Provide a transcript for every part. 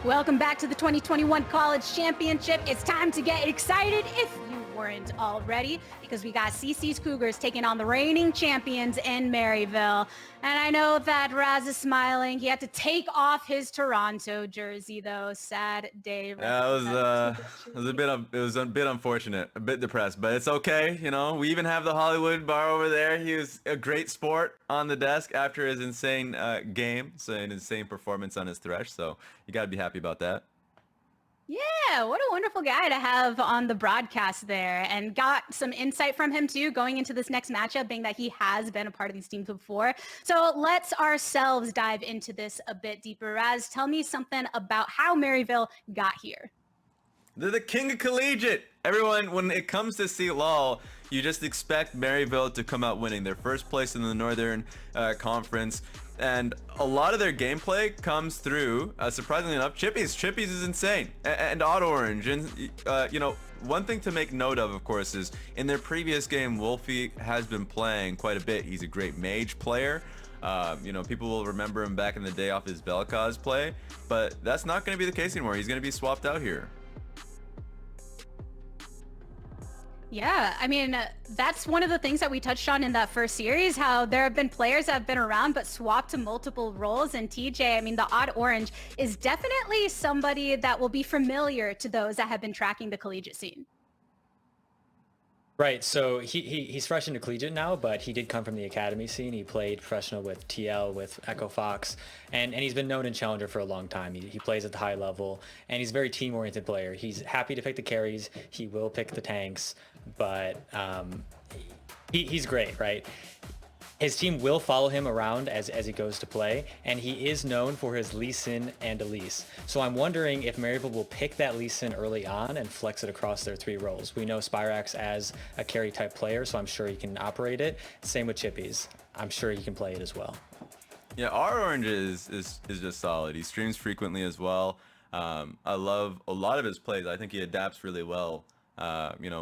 Welcome back to the 2021 College Championship. It's time to get excited if you weren't already, because we got CC's Cougars taking on the reigning champions in Maryville. And I know that Raz is smiling. He had to take off his Toronto jersey, though. Sad day. Yeah, it was a bit unfortunate, a bit depressed, but it's okay. You know, we even have the Hollywood bar over there. He was a great sport on the desk after his insane game, so an insane performance on his thresh. So you got to be happy about that. Yeah, what a wonderful guy to have on the broadcast there, and got some insight from him too going into this next matchup, being that he has been a part of these teams before. So let's ourselves dive into this a bit deeper. Raz, tell me something about how Maryville got here. They're the king of collegiate. Everyone, when it comes to CLOL, you just expect Maryville to come out winning. Their first place in the Northern Conference. And a lot of their gameplay comes through, surprisingly enough, Chippies. Chippies is insane. And Auto Orange. And, one thing to make note of course, is in their previous game, Wolfie has been playing quite a bit. He's a great mage player. People will remember him back in the day off his Belkaz play. But that's not going to be the case anymore. He's going to be swapped out here. Yeah, I mean, that's one of the things that we touched on in that first series, how there have been players that have been around but swapped to multiple roles. And TJ, I mean, the Odd Orange is definitely somebody that will be familiar to those that have been tracking the collegiate scene. Right, so he's fresh into collegiate now, but he did come from the academy scene. He played professional with TL, with Echo Fox, and he's been known in Challenger for a long time. He plays at the high level, and he's a very team-oriented player. He's happy to pick the carries. He will pick the tanks, but he's great, right? His team will follow him around as he goes to play, and he is known for his Lee Sin and Elise. So I'm wondering if Maryville will pick that Lee Sin early on and flex it across their three roles. We know Spyrax as a carry type player, so I'm sure he can operate it. Same with Chippies. I'm sure he can play it as well. Yeah, our Orange is just solid. He streams frequently as well. I love a lot of his plays. I think he adapts really well, in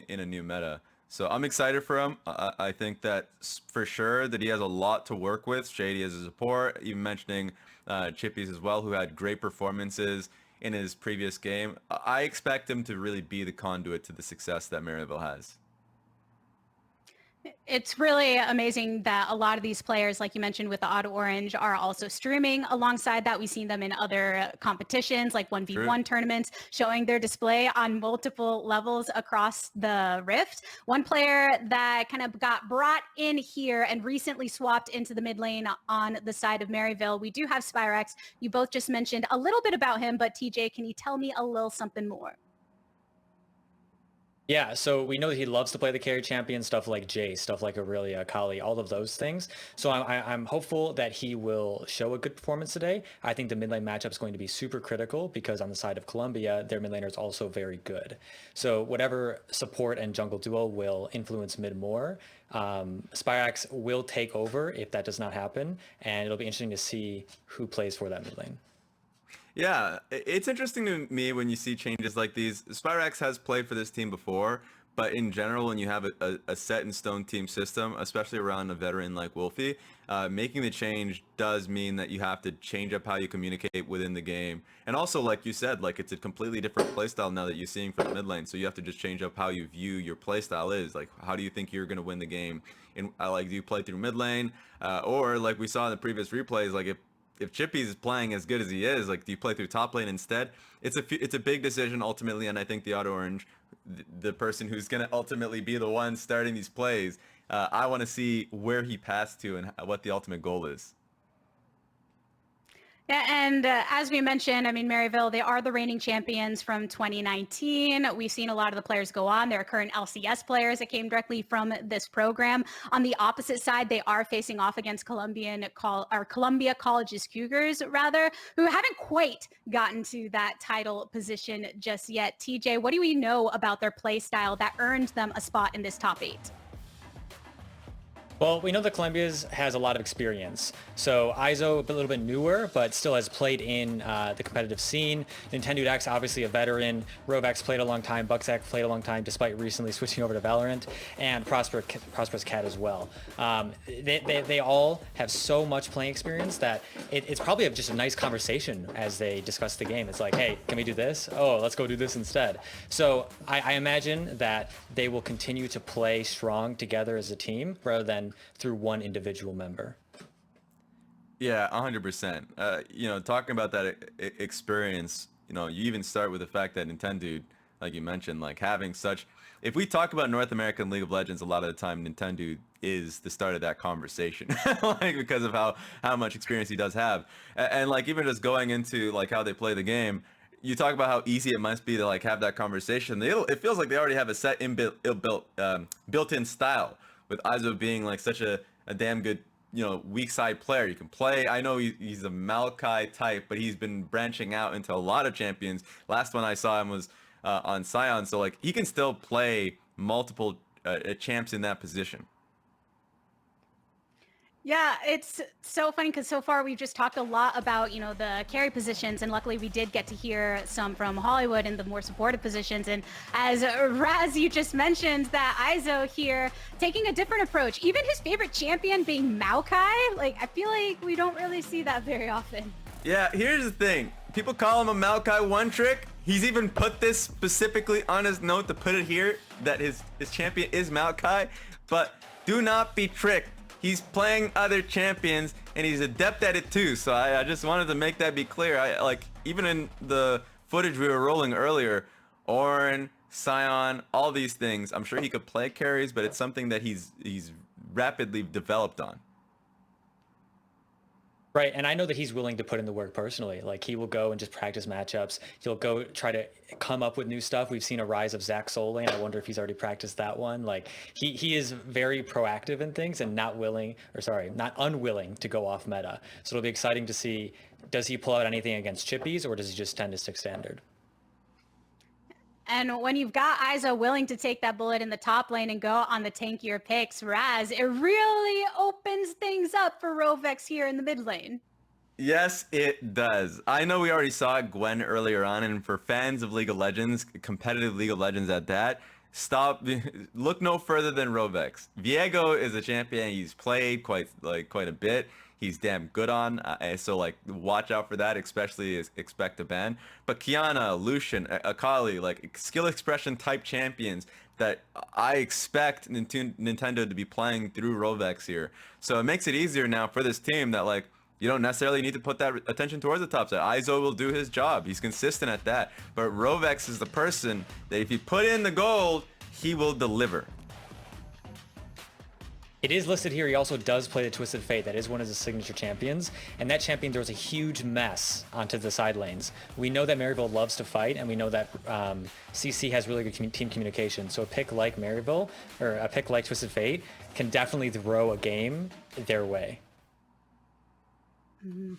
a new meta. So I'm excited for him. I think that for sure that he has a lot to work with. Shady as a support, even mentioning Chippies as well, who had great performances in his previous game. I expect him to really be the conduit to the success that Maryville has. It's really amazing that a lot of these players, like you mentioned with the Auto Orange, are also streaming. Alongside that, we've seen them in other competitions like 1v1 tournaments, showing their display on multiple levels across the Rift. One player that kind of got brought in here and recently swapped into the mid lane on the side of Maryville, we do have Spyrax. You both just mentioned a little bit about him, but TJ, can you tell me a little something more? Yeah, so we know that he loves to play the carry champion, stuff like Jace, stuff like Aurelia, Kali, all of those things. So I'm hopeful that he will show a good performance today. I think the mid lane matchup is going to be super critical because on the side of Columbia, their mid laner is also very good. So whatever support and jungle duo will influence mid more, Spyrax will take over if that does not happen, and it'll be interesting to see who plays for that mid lane. Yeah, it's interesting to me when you see changes like these. Spyrax has played for this team before, but in general, when you have a set in stone team system, especially around a veteran like Wolfie, making the change does mean that you have to change up how you communicate within the game. And also, like you said, like it's a completely different playstyle now that you're seeing from the mid lane. So you have to just change up how you view your playstyle is. Like, how do you think you're going to win the game? And do you play through mid lane? Or like we saw in the previous replays, like if Chippies is playing as good as he is, like, do you play through top lane instead? It's a big decision ultimately, and I think the Auto Orange, the person who's going to ultimately be the one starting these plays, I want to see where he passed to and what the ultimate goal is. Yeah, and as we mentioned, I mean, Maryville, they are the reigning champions from 2019. We've seen a lot of the players go on. They're current LCS players that came directly from this program. On the opposite side, they are facing off against Columbia College's Cougars, rather, who haven't quite gotten to that title position just yet. TJ, what do we know about their play style that earned them a spot in this top 8? Well, we know that Columbia's has a lot of experience. So Izo, a little bit newer, but still has played in the competitive scene. Nintendo X, obviously a veteran. Rovex played a long time. Bucksack played a long time, despite recently switching over to Valorant. And Prosperous Cat as well. They all have so much playing experience that it's probably just a nice conversation as they discuss the game. It's like, hey, can we do this? Oh, let's go do this instead. So I imagine that they will continue to play strong together as a team rather than through one individual member. Yeah, 100%. You know, talking about that experience, you know, you even start with the fact that Nintendo, like you mentioned, like having such. If we talk about North American League of Legends, a lot of the time Nintendo is the start of that conversation, like because of how much experience he does have, and like even just going into like how they play the game. You talk about how easy it must be to like have that conversation. It feels like they already have a set built-in style, with Izo being like such a damn good, you know, weak side player. You can play. I know he's a Maokai type, but he's been branching out into a lot of champions. Last one I saw him was on Scion, so like he can still play multiple champs in that position. Yeah, it's so funny because so far we've just talked a lot about, you know, the carry positions, and luckily we did get to hear some from Hollywood in the more supportive positions. And as Raz, you just mentioned that Izo here taking a different approach, even his favorite champion being Maokai. Like, I feel like we don't really see that very often. Yeah, here's the thing. People call him a Maokai one trick. He's even put this specifically on his note to put it here that his champion is Maokai, but do not be tricked. He's playing other champions and he's adept at it too. So I just wanted to make that be clear. I like even in the footage we were rolling earlier, Ornn, Scion, all these things. I'm sure he could play carries, but it's something that he's rapidly developed on. Right, and I know that he's willing to put in the work personally. Like, he will go and just practice matchups. He'll go try to come up with new stuff. We've seen a rise of Zach Solane. I wonder if he's already practiced that one. Like, he is very proactive in things and not unwilling to go off meta. So it'll be exciting to see, does he pull out anything against chippies, or does he just tend to stick standard? And when you've got Izo willing to take that bullet in the top lane and go on the tankier picks, Raz, it really opens things up for Rovex here in the mid lane. Yes, it does. I know we already saw Gwen earlier on, and for fans of League of Legends, competitive League of Legends at that, look no further than Rovex. Viego is a champion he's played quite a bit. He's damn good on, so like watch out for that, especially expect a ban. But Kiana, Lucian, Akali, like skill expression type champions that I expect Nintendo to be playing through Rovex here. So it makes it easier now for this team that like you don't necessarily need to put that attention towards the top side. Izo will do his job. He's consistent at that. But Rovex is the person that if you put in the gold, he will deliver. It is listed here. He also does play the Twisted Fate. That is one of his signature champions. And that champion throws a huge mess onto the side lanes. We know that Maryville loves to fight, and we know that CC has really good team communication. So a pick like Maryville, or a pick like Twisted Fate, can definitely throw a game their way. Mm-hmm.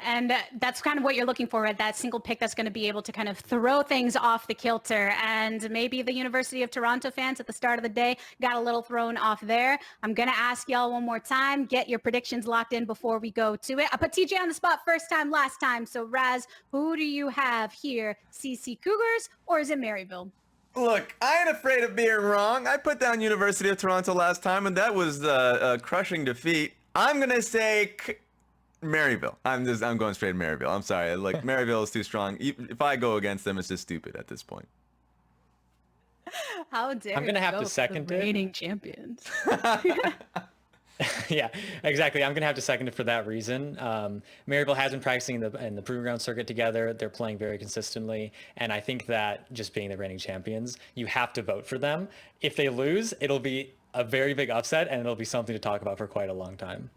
And that's kind of what you're looking for, right? That single pick that's going to be able to kind of throw things off the kilter. And maybe the University of Toronto fans at the start of the day got a little thrown off there. I'm going to ask y'all one more time, get your predictions locked in before we go to it. I put TJ on the spot first time, last time. So Raz, who do you have here? CC Cougars, or is it Maryville? Look, I ain't afraid of being wrong. I put down University of Toronto last time, and that was a crushing defeat. I'm going to say Maryville. I'm going straight to Maryville. I'm sorry. Like, Maryville is too strong. If I go against them, it's just stupid at this point. How dare I'm gonna have to second it. Reigning champions. Yeah, exactly. I'm gonna have to second it for that reason. Maryville has been practicing in the proving ground circuit together. They're playing very consistently, and I think that just being the reigning champions, you have to vote for them. If they lose, it'll be a very big upset, and it'll be something to talk about for quite a long time.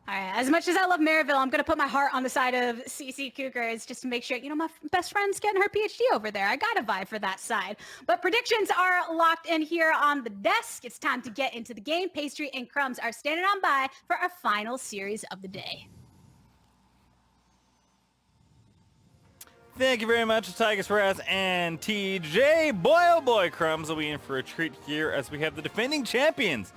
All right, as much as I love Maryville, I'm going to put my heart on the side of CC Cougars just to make sure, you know, my best friend's getting her PhD over there. I got to vie for that side. But predictions are locked in here on the desk. It's time to get into the game. Pastry and Crumbs are standing on by for our final series of the day. Thank you very much, Tigers, Raz, and TJ. Boy, oh boy, Crumbs will be in for a treat here as we have the defending champions,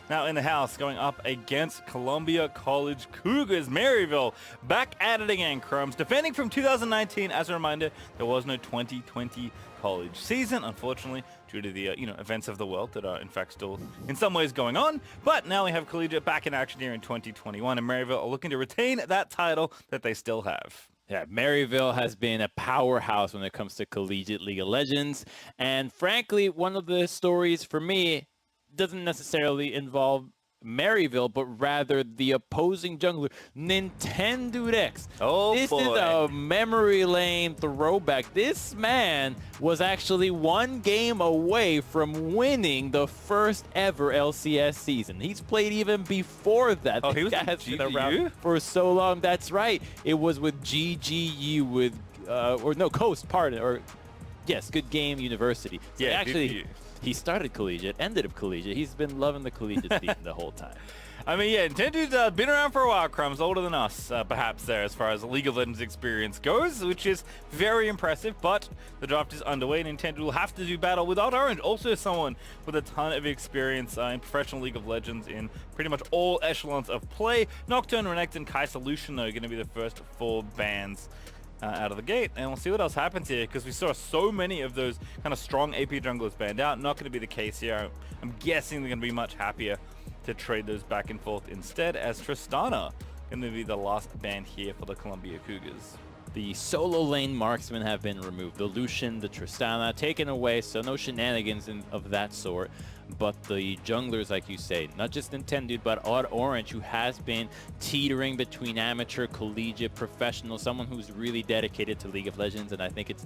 now in the house, going up against Columbia College Cougars. Maryville back at it again, Crumbs. Defending from 2019, as a reminder, there was no 2020 college season, unfortunately, due to the events of the world that are in fact still in some ways going on. But now we have Collegiate back in action here in 2021, and Maryville are looking to retain that title that they still have. Yeah, Maryville has been a powerhouse when it comes to Collegiate League of Legends. And frankly, one of the stories for me doesn't necessarily involve Maryville, but rather the opposing jungler, Nintendo X. Oh, this boy. is a memory lane throwback. This man was actually one game away from winning the first ever LCS season. He's played even before that. Oh, he was has with been GGU? around for so long. That's right. It was with GGU with, Coast, pardon, or yes, Good Game University. So Yeah, actually. GGU. He started collegiate, ended up collegiate. He's been loving the collegiate scene the whole time. I mean, yeah, Nintendo's been around for a while, Crumbs, older than us, perhaps there, as far as League of Legends experience goes, which is very impressive, but the draft is underway. Nintendo will have to do battle with Odd Orange, also someone with a ton of experience in professional League of Legends in pretty much all echelons of play. Nocturne, Renekton, and Kai Solution, though, are going to be the first 4 bans out of the gate, and we'll see what else happens here, because we saw so many of those kind of strong AP junglers banned out. Not going to be the case here. I'm guessing they're going to be much happier to trade those back and forth instead, as Tristana going to be the last ban here for the Columbia Cougars. The solo lane marksmen have been removed. The Lucian, the Tristana taken away, so no shenanigans of that sort. But the junglers, like you say, not just Nintendo, but Odd Orange, who has been teetering between amateur, collegiate, professional, someone who's really dedicated to League of Legends, and I think it's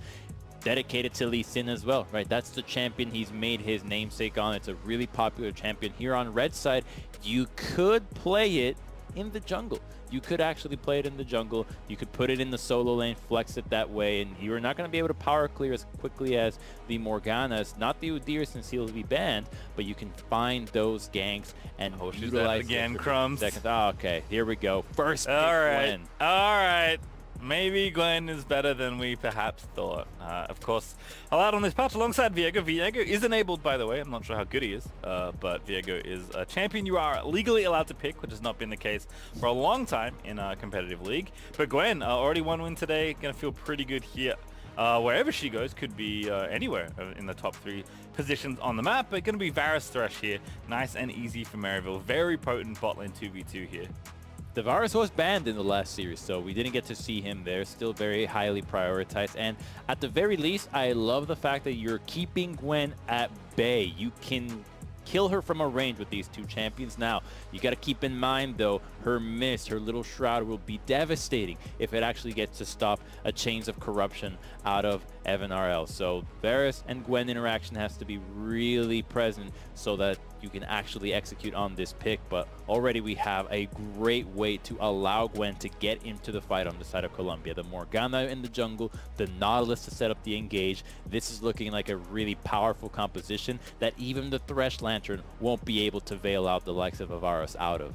dedicated to Lee Sin as well, right? That's the champion he's made his namesake on. It's a really popular champion. Here on red side, you could play it in the jungle. You could actually play it in the jungle. You could put it in the solo lane, flex it that way, and you're not going to be able to power clear as quickly as the Morganas. Not the Udyr, since he'll be banned, but you can find those ganks and utilize it again, it for Crumbs. seconds. Oh, okay, here we go. First pick All win. right. Maybe Glenn is better than we perhaps thought. Of course, allowed on this patch alongside Viego. Viego is enabled, by the way. I'm not sure how good he is, but Viego is a champion you are legally allowed to pick, which has not been the case for a long time in a competitive league. But Gwen, already 1 win today. Going to feel pretty good here. Wherever she goes, could be anywhere in the top 3 positions on the map, but going to be Varus Thresh here. Nice and easy for Maryville. Very potent bot lane 2v2 here. The Varus was banned in the last series, so we didn't get to see him there. Still very highly prioritized. And at the very least, I love the fact that you're keeping Gwen at bay. You can kill her from a range with these 2 champions. Now, you got to keep in mind, though, her mist, her little shroud will be devastating if it actually gets to stop a Chains of Corruption out of Evan RL. So Varus and Gwen interaction has to be really present so that you can actually execute on this pick. But already we have a great way to allow Gwen to get into the fight on the side of Columbia. The Morgana in the jungle, the Nautilus to set up the engage. This is looking like a really powerful composition that even the Thresh Lantern won't be able to veil out the likes of Varus out of.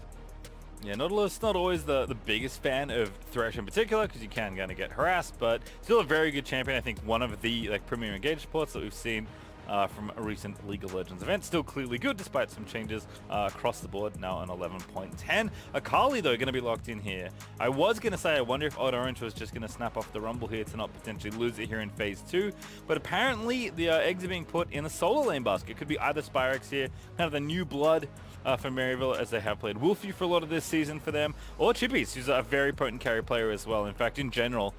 Yeah, Nautilus not always the biggest fan of Thresh in particular, because you can kind of get harassed, but still a very good champion. I think one of the premium engage supports that we've seen from a recent League of Legends event. Still clearly good despite some changes across the board, now on 11.10. Akali, though, going to be locked in here. I was going to say, I wonder if Odd Orange was just going to snap off the Rumble here to not potentially lose it here in Phase 2. But apparently, the eggs are being put in a solo lane basket. Could be either Spyrex here, kind of the new blood for Maryville, as they have played Wolfie for a lot of this season for them, or Chippies, who's a very potent carry player as well. In fact, in general,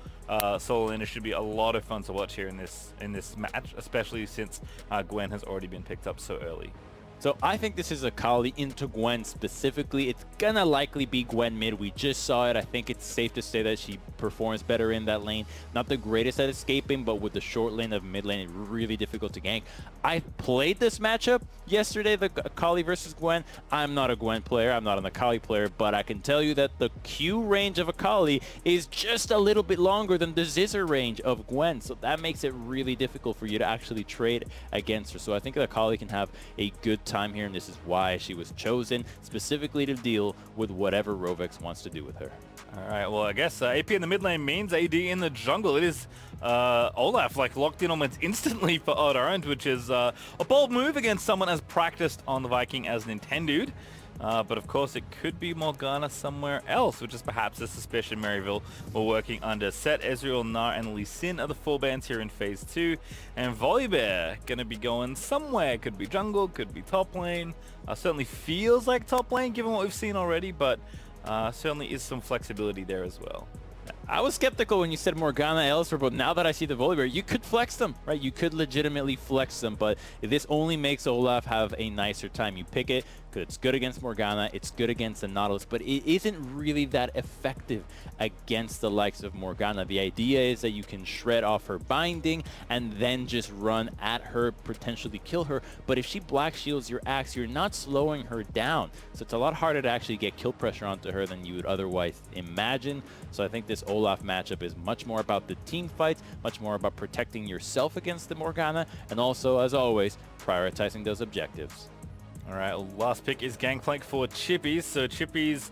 solo laner should be a lot of fun to watch here in this match, especially since Gwen has already been picked up so early. So I think this is Akali into Gwen specifically. It's gonna likely be Gwen mid. We just saw it. I think it's safe to say that she performs better in that lane. Not the greatest at escaping, but with the short lane of mid lane, really difficult to gank. I played this matchup yesterday, the Akali versus Gwen. I'm not a Gwen player. I'm not an Akali player, but I can tell you that the Q range of Akali is just a little bit longer than the Zizzer range of Gwen. So that makes it really difficult for you to actually trade against her. So I think that Akali can have a good time here, and this is why she was chosen specifically to deal with whatever Rovex wants to do with her. All right, well, I guess AP in the mid lane means AD in the jungle. It is Olaf, locked in almost instantly for Odd Orange, which is a bold move against someone as practiced on the Viking as Nintendo'd. But of course, it could be Morgana somewhere else, which is perhaps a suspicion Maryville were working under. Set, Ezreal, Gnar, and Lee Sin are the full bans here in Phase 2. And Volibear gonna be going somewhere. Could be jungle, could be top lane. Certainly feels like top lane given what we've seen already, but certainly is some flexibility there as well. I was skeptical when you said Morgana elsewhere, but now that I see the Volibear, you could flex them, right? You could legitimately flex them, but this only makes Olaf have a nicer time. You pick it, it's good against Morgana, it's good against the Nautilus, but it isn't really that effective against the likes of Morgana. The idea is that you can shred off her binding and then just run at her, potentially kill her, but if she black shields your axe, you're not slowing her down. So it's a lot harder to actually get kill pressure onto her than you would otherwise imagine. So I think this Olaf matchup is much more about the team fights, much more about protecting yourself against the Morgana, and also, as always, prioritizing those objectives. All right, last pick is Gangplank for Chippies. So Chippies,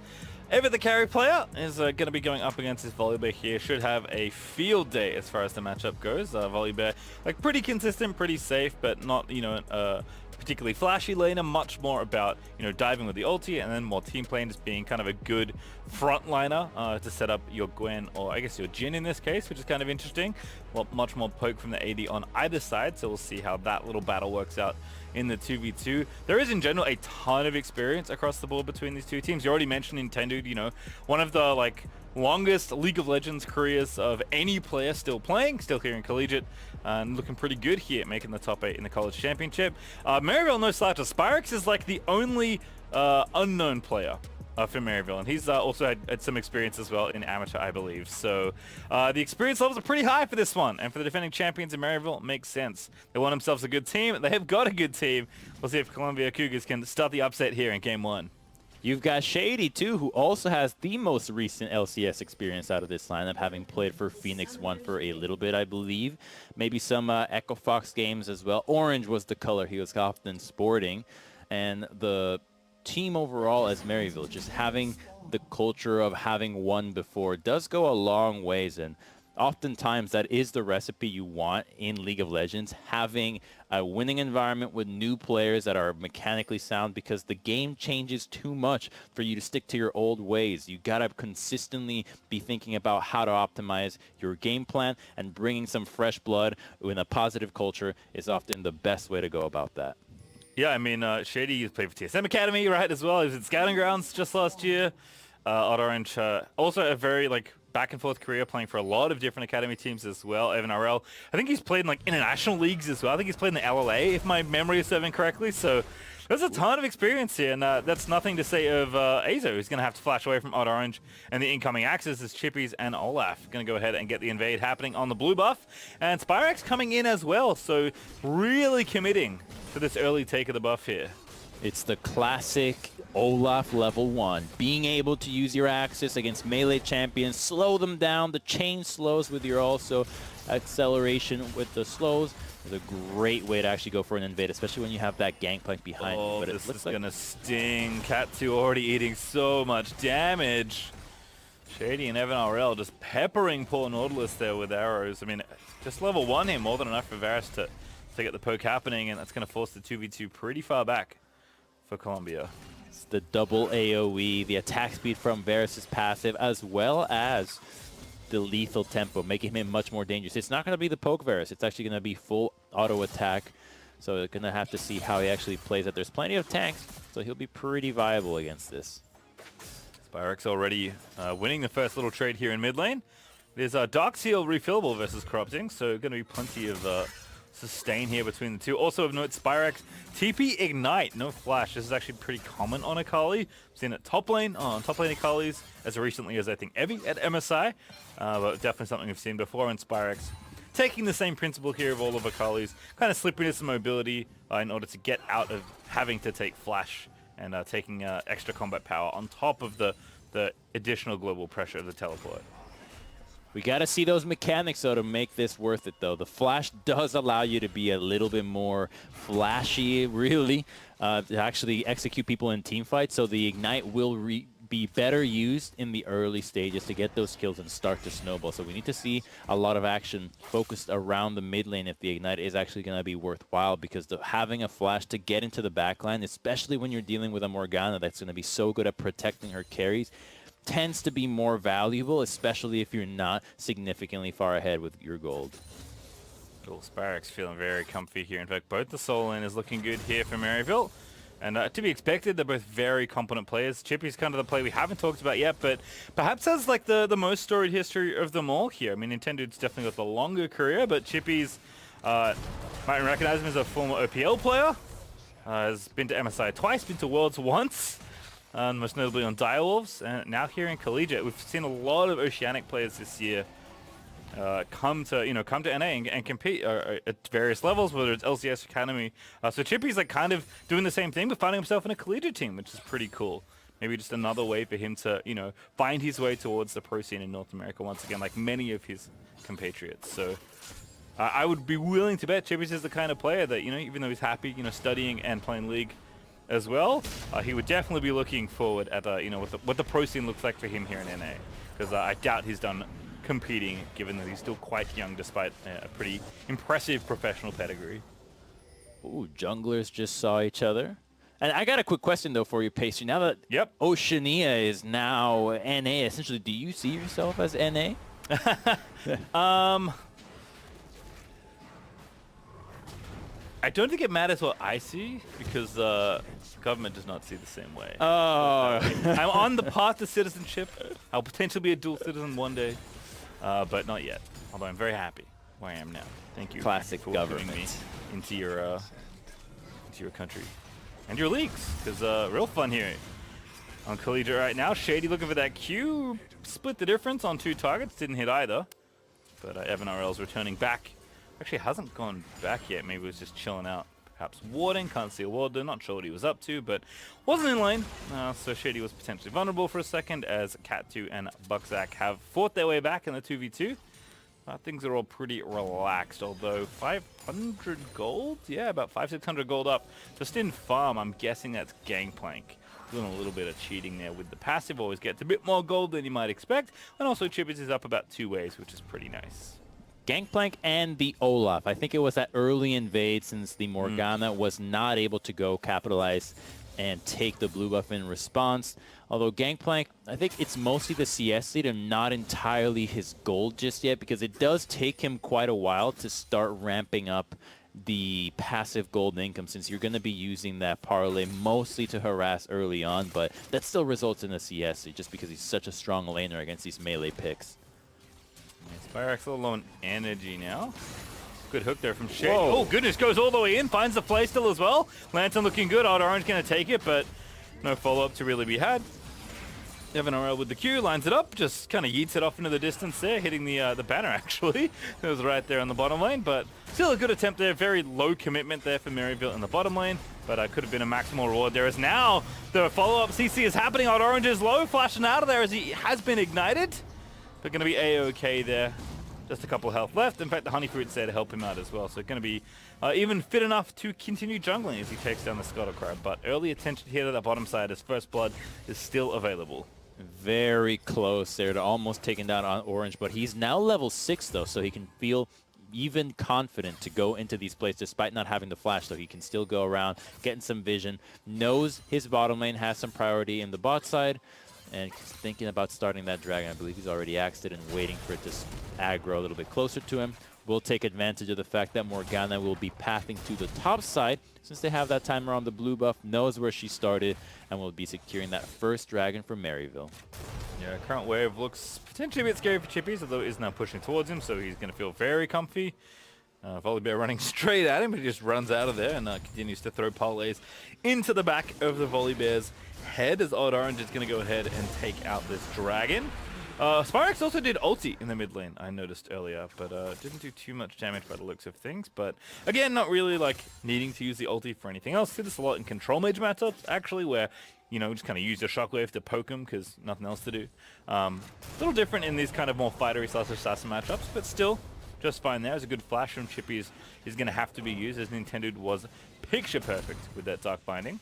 ever the carry player, is going to be going up against this Volibear here. Should have a field day as far as the matchup goes. Volibear, like, pretty consistent, pretty safe, but not, you know, particularly flashy laner, much more about, you know, diving with the ulti, and then more team playing, just being kind of a good frontliner to set up your Gwen, or I guess your Jhin in this case, which is kind of interesting. Well, much more poke from the AD on either side, so we'll see how that little battle works out in the 2v2. There is in general a ton of experience across the board between these two teams. You already mentioned Nintendo, you know, one of the like longest League of Legends careers of any player still playing, still here in Collegiate, and looking pretty good here, making the top 8 in the College Championship. Maryville, no slouch. Spyrex is like the only unknown player for Maryville, and he's also had some experience as well in amateur, I believe. So the experience levels are pretty high for this one, and for the defending champions in Maryville, it makes sense. They want themselves a good team. They have got a good team. We'll see if Columbia Cougars can start the upset here in Game 1. You've got Shady, too, who also has the most recent LCS experience out of this lineup, having played for Phoenix 1 for a little bit, I believe. Maybe some Echo Fox games as well. Orange was the color he was often sporting. And the team overall as Maryville, just having the culture of having won before, does go a long ways. And oftentimes that is the recipe you want in League of Legends, having a winning environment with new players that are mechanically sound, because the game changes too much for you to stick to your old ways. You gotta consistently be thinking about how to optimize your game plan, and bringing some fresh blood in a positive culture is often the best way to go about that. Yeah, I mean, Shady played for TSM Academy, right, as well. He was in Scouting Grounds just last year. Odd Orange, also a very, like, back and forth career, playing for a lot of different academy teams as well. Evan RL, I think he's played in like international leagues as well. I think he's played in the LLA, if my memory is serving correctly. So there's a ton of experience here, and that's nothing to say of Azo, who's going to have to flash away from Odd Orange, and the incoming axes is Chippies and Olaf. Going to go ahead and get the invade happening on the blue buff, and Spyrex coming in as well, so really committing to this early take of the buff here. It's the classic Olaf level 1. Being able to use your axis against melee champions, slow them down. The chain slows with your also acceleration with the slows is a great way to actually go for an invade, especially when you have that Gangplank behind you. But this is like gonna sting. Cat2 already eating so much damage. Shady and Evan RL just peppering poor Nautilus there with arrows. I mean, just level 1 here, more than enough for Varus to get the poke happening, and that's gonna force the 2v2 pretty far back for Columbia. It's the double AoE, the attack speed from Varus' passive, as well as the lethal tempo, making him much more dangerous. It's not going to be the poke Varus, it's actually going to be full auto attack. So we're going to have to see how he actually plays it. There's plenty of tanks, so he'll be pretty viable against this. Spyrex already winning the first little trade here in mid lane. There's a Dark Seal refillable versus Corrupting, so going to be plenty of sustain here between the two. Also of note, Spyrex, TP Ignite, no flash. This is actually pretty common on Akali. I've seen it top lane, on top lane Akali's, as recently as I think Evi at MSI, but definitely something we've seen before in Spyrex. Taking the same principle here of all of Akali's, kind of slippiness and mobility in order to get out of having to take flash, and taking extra combat power on top of the additional global pressure of the teleport. We got to see those mechanics, though, to make this worth it, though. The flash does allow you to be a little bit more flashy, really, to actually execute people in team fights. So the Ignite will be better used in the early stages to get those kills and start to snowball. So we need to see a lot of action focused around the mid lane if the Ignite is actually going to be worthwhile, because having a flash to get into the backline, especially when you're dealing with a Morgana that's going to be so good at protecting her carries, tends to be more valuable, especially if you're not significantly far ahead with your gold. Cool. Sparrows feeling very comfy here. In fact, both the solo lane is looking good here for Maryville. And to be expected, they're both very competent players. Chippy's kind of the play we haven't talked about yet, but perhaps has like the most storied history of them all here. I mean, Nintendo's definitely got the longer career, but Chippy's, might recognize him as a former OPL player. Has been to MSI twice, been to Worlds once, most notably on Direwolves, and now here in Collegiate. We've seen a lot of Oceanic players this year come to NA and compete at various levels, whether it's LCS Academy. So Chippy's like kind of doing the same thing, but finding himself in a collegiate team, which is pretty cool. Maybe just another way for him to find his way towards the pro scene in North America once again, like many of his compatriots. So I would be willing to bet Chippy's is the kind of player that even though he's happy studying and playing League as well, he would definitely be looking forward at what the pro scene looks like for him here in NA, because I doubt he's done competing, given that he's still quite young despite a pretty impressive professional pedigree. Ooh, junglers just saw each other. And I got a quick question though for you, Pacey. Now that Oceania is now NA, essentially, do you see yourself as NA? I don't think it matters what I see, because government does not see the same way. Oh. I'm on the path to citizenship. I'll potentially be a dual citizen one day. But not yet. Although I'm very happy where I am now. Thank you. Classic for government. Me into your country and your leagues, because real fun here on Collegiate right now. Shady looking for that Q. Split the difference on 2 targets. Didn't hit either. But Evan RL's returning back. Actually hasn't gone back yet. Maybe he was just chilling out. Perhaps warding. Can't see a warder. Not sure what he was up to, but wasn't in lane. So Shady was potentially vulnerable for a second, as Cat2 and Buckzak have fought their way back in the 2v2. Things are all pretty relaxed, although 500 gold? Yeah, about 500-600 gold up. Just in farm, I'm guessing that's Gangplank. Doing a little bit of cheating there with the passive. Always gets a bit more gold than you might expect. And also Chippers is up about 2 ways, which is pretty nice. Gangplank and the Olaf. I think it was that early invade, since the Morgana was not able to go capitalize and take the blue buff in response. Although Gangplank, I think it's mostly the CS lead and not entirely his gold just yet, because it does take him quite a while to start ramping up the passive gold income, since you're going to be using that parlay mostly to harass early on, but that still results in a CS lead just because he's such a strong laner against these melee picks. Spyrax a little low on energy now. Good hook there from Shade. Oh, goodness, goes all the way in. Finds the playstyle as well. Lantern looking good. Odd Orange going to take it, but no follow-up to really be had. Evan RL with the Q, lines it up, just kind of yeets it off into the distance there, hitting the banner, actually. It was right there on the bottom lane, but still a good attempt there. Very low commitment there for Maryville in the bottom lane, but could have been a maximal reward. There is now the follow-up CC is happening. Odd Orange is low, flashing out of there as he has been ignited. But going to be A-OK there. Just a couple health left. In fact, the Honeyfruit's there to help him out as well. So going to be even fit enough to continue jungling as he takes down the Scuttle Crab. But early attention here to that bottom side as First Blood is still available. Very close there to almost taking down on Orange. But he's now level 6, though, so he can feel even confident to go into these plays despite not having the flash. So he can still go around, getting some vision. Knows his bottom lane has some priority in the bot side. And he's thinking about starting that dragon. I believe he's already axed it and waiting for it to aggro a little bit closer to him. We'll take advantage of the fact that Morgana will be pathing to the top side, since they have that timer on the blue buff, knows where she started, and will be securing that first dragon for Maryville. Yeah, current wave looks potentially a bit scary for Chippies, although it is now pushing towards him, so he's going to feel very comfy. Volibear running straight at him, but he just runs out of there and continues to throw parlays into the back of the Volibear's head, as Odd Orange is going to go ahead and take out this dragon. Spyrax also did ulti in the mid lane, I noticed earlier, but didn't do too much damage by the looks of things. But again, not really like needing to use the ulti for anything else. See this a lot in control mage matchups, actually, where just kind of use your shockwave to poke him because nothing else to do. A little different in these kind of more fightery / assassin matchups, but still just fine there. As a good flash from Chippy is going to have to be used, as Nintendo was picture perfect with that Dark Binding.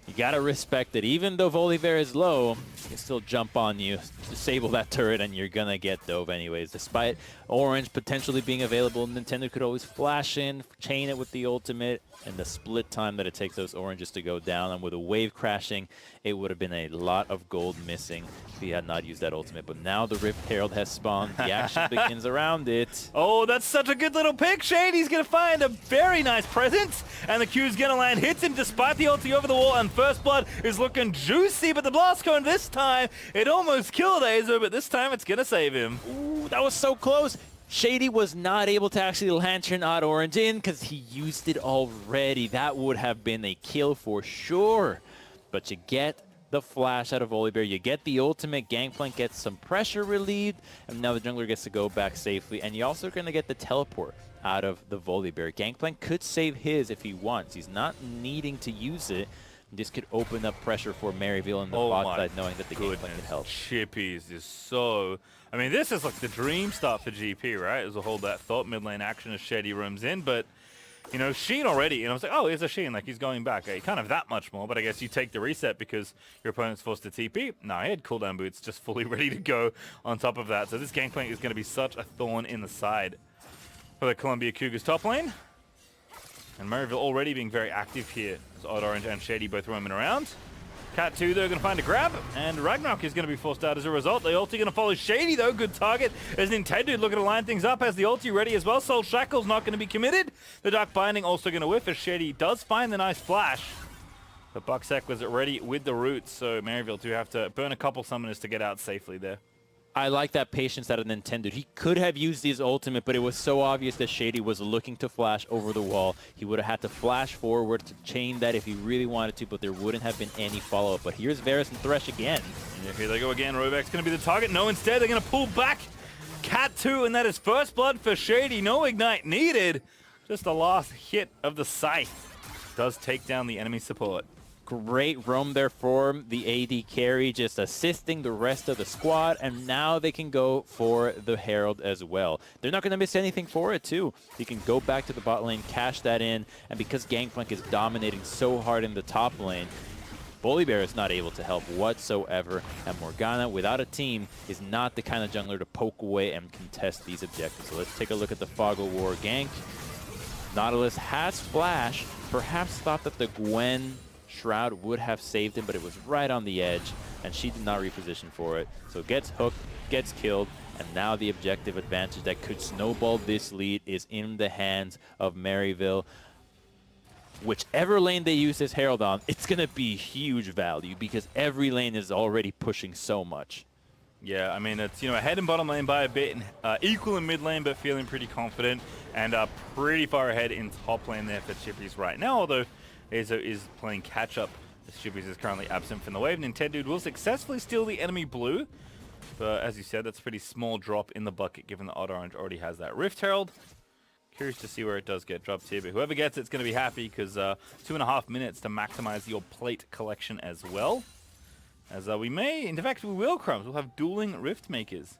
You gotta respect it. Even though Volibear is low, he can still jump on you, disable that turret, and you're gonna get dove anyways. Despite Orange potentially being available, Nintendo could always flash in, chain it with the ultimate, and the split time that it takes those oranges to go down. And with a wave crashing, it would have been a lot of gold missing if he had not used that ultimate. But now the Rift Herald has spawned. The action begins around it. Oh, that's such a good little pick. Shady's going to find a very nice presence, and the Q's going to land. Hits him despite the ulti over the wall, and First Blood is looking juicy, but the blast cone this time, it almost killed Azo, but this time it's going to save him. Ooh, that was so close. Shady was not able to actually lantern Odd Orange in because he used it already. That would have been a kill for sure. But you get the flash out of Volibear, you get the ultimate, Gangplank gets some pressure relieved, and now the jungler gets to go back safely. And you're also going to get the teleport out of the Volibear. Gangplank could save his if he wants. He's not needing to use it. This could open up pressure for Maryville and the bot side, knowing that the Gangplank can help. Chippies is so... I mean, this is like the dream start for GP, right? As a hold that thought mid lane action as Shady roams in, but you know, Sheen already, and I was like, oh, here's a Sheen, like he's going back. He can't have that much more, but I guess you take the reset because your opponent's forced to TP. No, he had cooldown boots just fully ready to go on top of that. So this Gangplank is going to be such a thorn in the side for the Columbia Cougars top lane. And Maryville already being very active here as Odd Orange and Shady both roaming around. Cat 2, they're going to find a grab, and Ragnarok is going to be forced out as a result. The ulti going to follow Shady, though. Good target as Nintendo looking to line things up, has the ulti ready as well. Soul Shackle's not going to be committed. The Dark Binding also going to whiff as Shady does find the nice flash. But Bucksec was ready with the roots, so Maryville do have to burn a couple summoners to get out safely there. I like that patience out of Nintendo. He could have used his ultimate, but it was so obvious that Shady was looking to flash over the wall. He would have had to flash forward to chain that if he really wanted to, but there wouldn't have been any follow-up. But here's Varus and Thresh again. Yeah, here they go again. Robeck's going to be the target. No, instead they're going to pull back Cat 2, and that is First Blood for Shady. No Ignite needed. Just the last hit of the Scythe does take down the enemy support. Great roam there for the AD carry, just assisting the rest of the squad, and now they can go for the Herald as well. They're not going to miss anything for it, too. You can go back to the bot lane, cash that in, and because Gangplank is dominating so hard in the top lane, Volibear is not able to help whatsoever, and Morgana, without a team, is not the kind of jungler to poke away and contest these objectives. So let's take a look at the Fog of War gank. Nautilus has flash, perhaps thought that the Gwen Shroud would have saved him, but it was right on the edge, and she did not reposition for it. So gets hooked, gets killed, and now the objective advantage that could snowball this lead is in the hands of Maryville. Whichever lane they use this Herald on, it's going to be huge value because every lane is already pushing so much. Yeah, I mean, it's, you know, ahead in bottom lane by a bit, and equal in mid lane, but feeling pretty confident, and pretty far ahead in top lane there for Chippies right now, although Azo is playing catch-up as Chippies is currently absent from the wave. Nintendo will successfully steal the enemy blue, but as you said, that's a pretty small drop in the bucket given that Odd Orange already has that Rift Herald. Curious to see where it does get dropped here, but whoever gets it's going to be happy because 2.5 minutes to maximize your plate collection as well. As we may, in fact, we will, Crumbs. We'll have dueling Rift Makers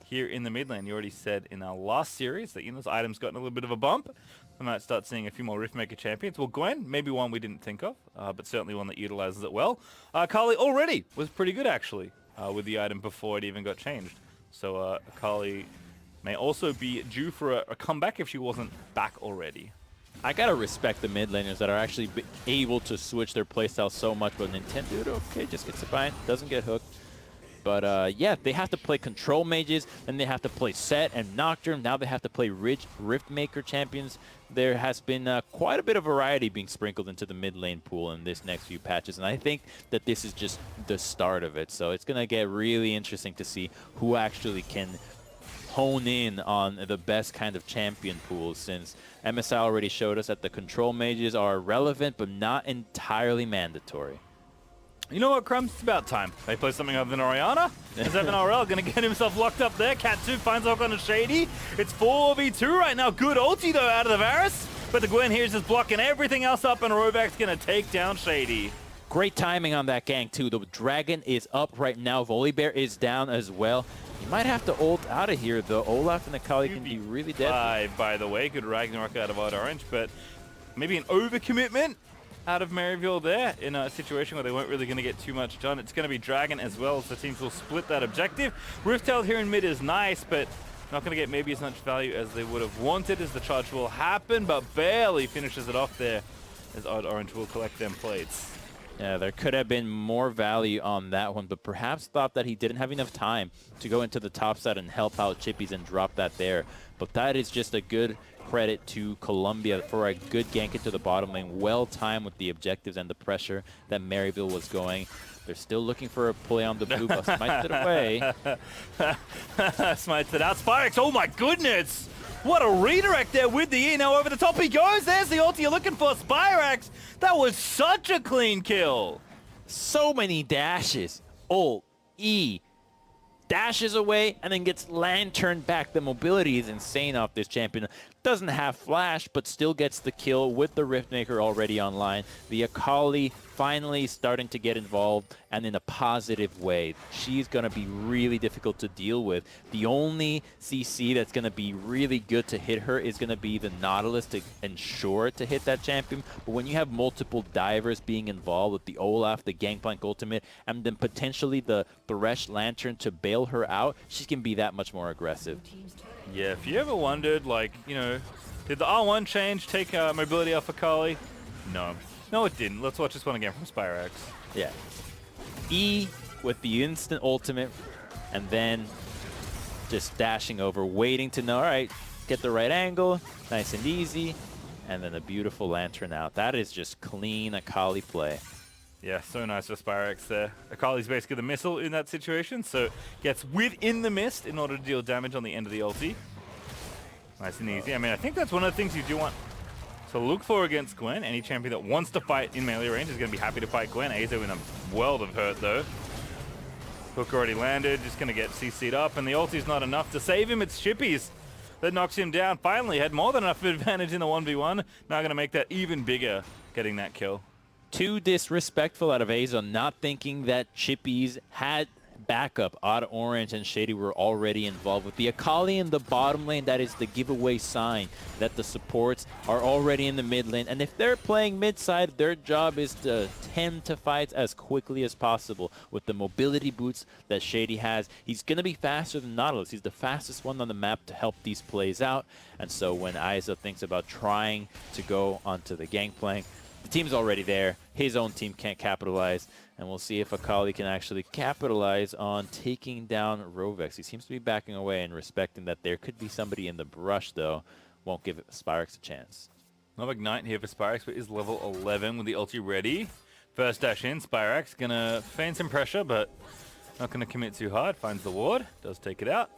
here in the mid lane. You already said in our last series that, you know, this item's gotten a little bit of a bump. We might start seeing a few more Riftmaker champions. Well, Gwen, maybe one we didn't think of, but certainly one that utilizes it well. Kali already was pretty good, actually, with the item before it even got changed. So Kali may also be due for a comeback if she wasn't back already. I gotta respect the mid laners that are actually able to switch their playstyle so much, but Nintendo, okay, just gets it by, doesn't get hooked. But yeah, they have to play control mages, then they have to play Set and Nocturne, now they have to play Riftmaker champions. There has been quite a bit of variety being sprinkled into the mid lane pool in this next few patches, and I think that this is just the start of it. So it's going to get really interesting to see who actually can hone in on the best kind of champion pool, since MSI already showed us that the control mages are relevant but not entirely mandatory. You know what, Crumbs? It's about time. They play something other than Orianna. Is Evan RL going to get himself locked up there? Cat 2 finds Hulk on a Shady. It's 4v2 right now. Good ulti, though, out of the Varus. But the Gwen here is just blocking everything else up, and Roback's going to take down Shady. Great timing on that gank, too. The Dragon is up right now. Volibear is down as well. You might have to ult out of here, though. Olaf and the Kali can be really deadly. By the way, good Ragnarok out of Odd Orange, but maybe an overcommitment out of Maryville there in a situation where they weren't really going to get too much done. It's going to be Dragon as well, so the teams will split that objective. Riftail here in mid is nice, but not going to get maybe as much value as they would have wanted, as the charge will happen, but barely finishes it off there, as Odd Orange will collect them plates. Yeah, there could have been more value on that one, but perhaps thought that he didn't have enough time to go into the top side and help out Chippies and drop that there. But that is just a good credit to Colombia for a good gank into the bottom lane, well timed with the objectives and the pressure that Maryville was going. They're still looking for a play on the blue, but smites it away. Smites it out. Spyrex, oh my goodness! What a redirect there with the E. Now over the top he goes. There's the ult you're looking for, Spyrex. That was such a clean kill. So many dashes. Ult, E, dashes away, and then gets lanterned back. The mobility is insane off this champion. Doesn't have flash, but still gets the kill with the Riftmaker already online. The Akali finally starting to get involved, and in a positive way. She's going to be really difficult to deal with. The only CC that's going to be really good to hit her is going to be the Nautilus to ensure to hit that champion. But when you have multiple divers being involved with the Olaf, the Gangplank ultimate, and then potentially the Thresh Lantern to bail her out, she's going to be that much more aggressive. Yeah, if you ever wondered, like, you know, did the R1 change take mobility off Akali? No. No, it didn't. Let's watch this one again from Spyrex. Yeah. E with the instant ultimate, and then just dashing over, waiting to know, all right, get the right angle, nice and easy, and then a beautiful lantern out. That is just clean Akali play. Yeah, so nice for Spyrex there. Akali's basically the missile in that situation, so gets within the mist in order to deal damage on the end of the ulti. Nice and easy. I mean, I think that's one of the things you do want to look for against Gwen. Any champion that wants to fight in melee range is going to be happy to fight Gwen. Azo in a world of hurt, though. Hook already landed, just going to get CC'd up, and the ulti's not enough to save him. It's Chippies that knocks him down. Finally, had more than enough advantage in the 1v1. Now going to make that even bigger, getting that kill. Too disrespectful out of Azo, not thinking that Chippies had backup. Odd Orange and Shady were already involved. With the Akali in the bottom lane, that is the giveaway sign that the supports are already in the mid lane. And if they're playing mid side, their job is to tend to fights as quickly as possible. With the mobility boots that Shady has, he's going to be faster than Nautilus. He's the fastest one on the map to help these plays out. And so when Aiza thinks about trying to go onto the Gangplank, the team's already there. His own team can't capitalize. And we'll see if Akali can actually capitalize on taking down Rovex. He seems to be backing away and respecting that there could be somebody in the brush, though. Won't give Spyrex a chance. No Ignite here for Spyrex, but is level 11 with the ulti ready. First dash in, Spyrex gonna feign some pressure, but not gonna commit too hard. Finds the ward, does take it out.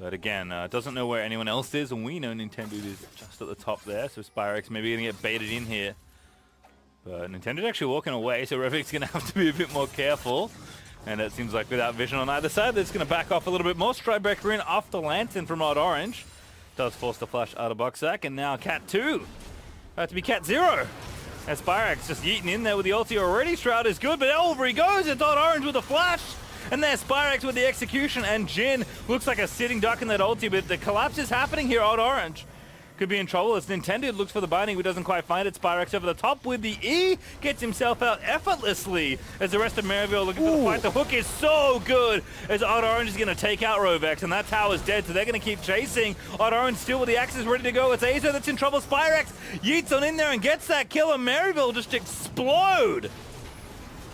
But again, doesn't know where anyone else is, and we know Nintendo is just at the top there, so Spyrex maybe gonna get baited in here. But Nintendo's actually walking away, so Revik's gonna have to be a bit more careful. And it seems like without vision on either side, they're just gonna back off a little bit more. Stridebreaker in off the Lantern from Odd Orange. Does force the flash out of Boxsack, and now Cat 2. About to be Cat 0. As Spyrex just yeeting in there with the ulti already. Shroud is good, but over he goes. It's Odd Orange with a flash. And there's Spyrex with the execution, and Jin looks like a sitting duck in that ulti, but the collapse is happening here. Odd Orange could be in trouble as Nintendo looks for the binding, but doesn't quite find it. Spyrex over the top with the E, gets himself out effortlessly as the rest of Maryville looking for the fight. The hook is so good as Odd Orange is going to take out Rovex, and that tower's dead, so they're going to keep chasing. Odd Orange still with the axes ready to go. It's Azo that's in trouble. Spyrex yeets on in there and gets that kill, and Maryville just explode.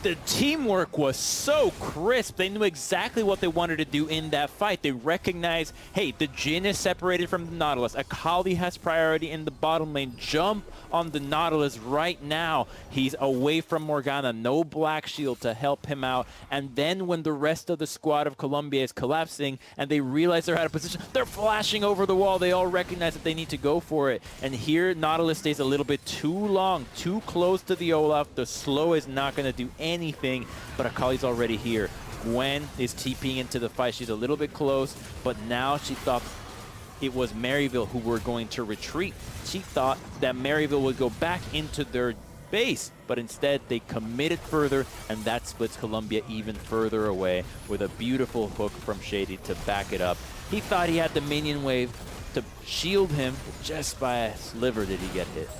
The teamwork was so crisp. They knew exactly what they wanted to do in that fight. They recognized, hey, the Jhin is separated from the Nautilus. Akali has priority in the bottom lane. Jump on the Nautilus right now. He's away from Morgana. No Black Shield to help him out. And then when the rest of the squad of Colombia is collapsing and they realize they're out of position, they're flashing over the wall. They all recognize that they need to go for it. And here, Nautilus stays a little bit too long, too close to the Olaf. The slow is not going to do anything, but Akali's already here. Gwen is TPing into the fight. She's a little bit close, but now she thought it was Maryville who were going to retreat. She thought that Maryville would go back into their base, but instead they committed further, and that splits Colombia even further away with a beautiful hook from Shady to back it up. He thought he had the minion wave to shield him, but just by a sliver did he get hit.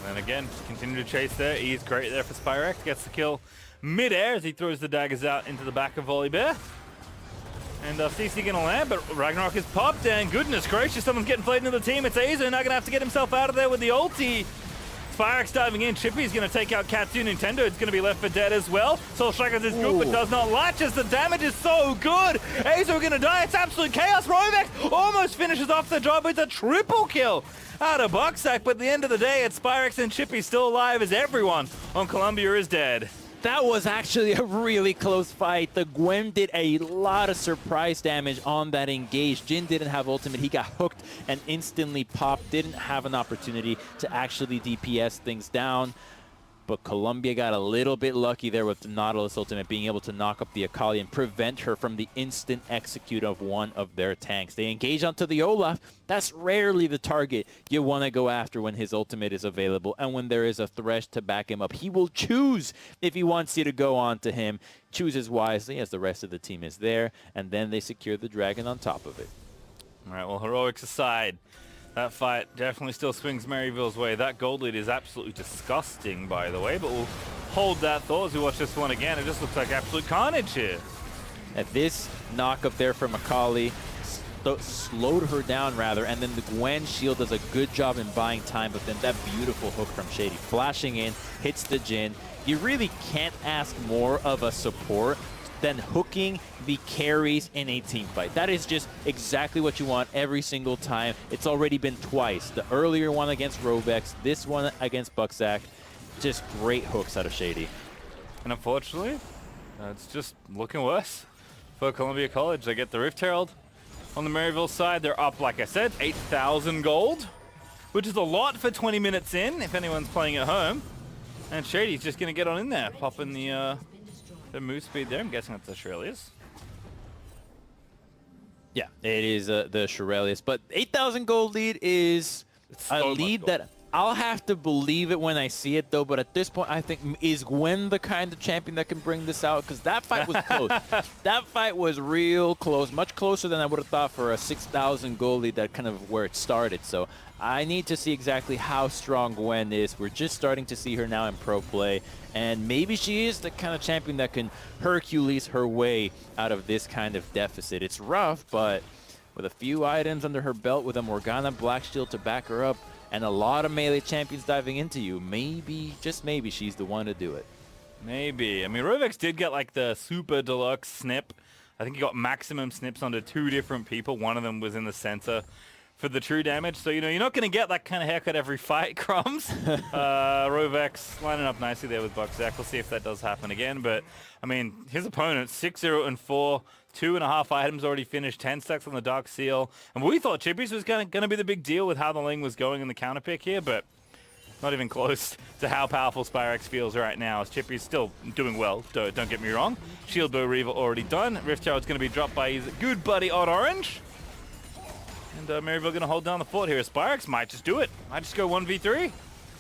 And again, just continue to chase there. He's great there for Spyrex. Gets the kill mid-air as he throws the daggers out into the back of Volibear. And CC gonna land, but Ragnarok is popped, and goodness gracious, someone's getting played into the team. It's Azo now gonna have to get himself out of there with the ulti. Spyrex diving in. Chippy's gonna take out Katsu. Nintendo is gonna be left for dead as well. Soul Strikers is good, but does not latch as the damage is so good. Azo gonna die. It's absolute chaos. Rovex almost finishes off the job with a triple kill out of Bucksack, but at the end of the day, it's Spyrex and Chippy still alive as everyone on Columbia is dead. That was actually a really close fight. The Gwen did a lot of surprise damage on that engage. Jin didn't have ultimate. He got hooked and instantly popped. Didn't have an opportunity to actually DPS things down. But Columbia got a little bit lucky there with the Nautilus ultimate being able to knock up the Akali and prevent her from the instant execute of one of their tanks. They engage onto the Olaf. That's rarely the target you want to go after when his ultimate is available and when there is a Thresh to back him up. He will choose if he wants you to go on to him. Chooses wisely as the rest of the team is there, and then they secure the dragon on top of it. All right, well, heroics aside, that fight definitely still swings Maryville's way. That gold lead is absolutely disgusting, by the way, but we'll hold that thought as we watch this one again. It just looks like absolute carnage here. At this knock up there from Akali, slowed her down rather, and then the Gwen shield does a good job in buying time, but then that beautiful hook from Shady flashing in, hits the Jin. You really can't ask more of a support than hooking the carries in a team fight. That is just exactly what you want every single time. It's already been twice. The earlier one against Rovex, this one against Bucksack. Just great hooks out of Shady. And unfortunately, it's just looking worse for Columbia College. They get the Rift Herald. On the Maryville side, they're up, like I said, 8,000 gold, which is a lot for 20 minutes in, if anyone's playing at home. And Shady's just gonna get on in there, popping the move speed there. I'm guessing that's the Shirelius. Yeah, it is the Shirelius, but 8,000 gold lead is a lead that I'll have to believe it when I see it, though. But at this point, I think, is Gwen the kind of champion that can bring this out? Because that fight was close. That fight was real close, much closer than I would have thought for a 6,000 gold lead. That kind of where it started. So I need to see exactly how strong Gwen is. We're just starting to see her now in pro play. And maybe she is the kind of champion that can Hercules her way out of this kind of deficit. It's rough, but with a few items under her belt, with a Morgana Black Shield to back her up, and a lot of melee champions diving into you, maybe, just maybe, she's the one to do it. Maybe. I mean, Rovex did get like the super deluxe snip. I think he got maximum snips onto 2 different people. One of them was in the center for the true damage. So, you know, you're not going to get that kind of haircut every fight, Crumbs. Rovex lining up nicely there with Bucksack. We'll see if that does happen again. But, I mean, his opponent, 6-0-4. 2.5 items already finished, 10 stacks on the Dark Seal. And we thought Chippies was going to be the big deal with how the lane was going in the counter pick here, but not even close to how powerful Spyrex feels right now, as Chippy's still doing well, don't get me wrong. Shield Bow Reaver already done. Rift Herald's going to be dropped by his good buddy Odd Orange. And Maryville going to hold down the fort here. Spyrex might just do it. Might just go 1v3.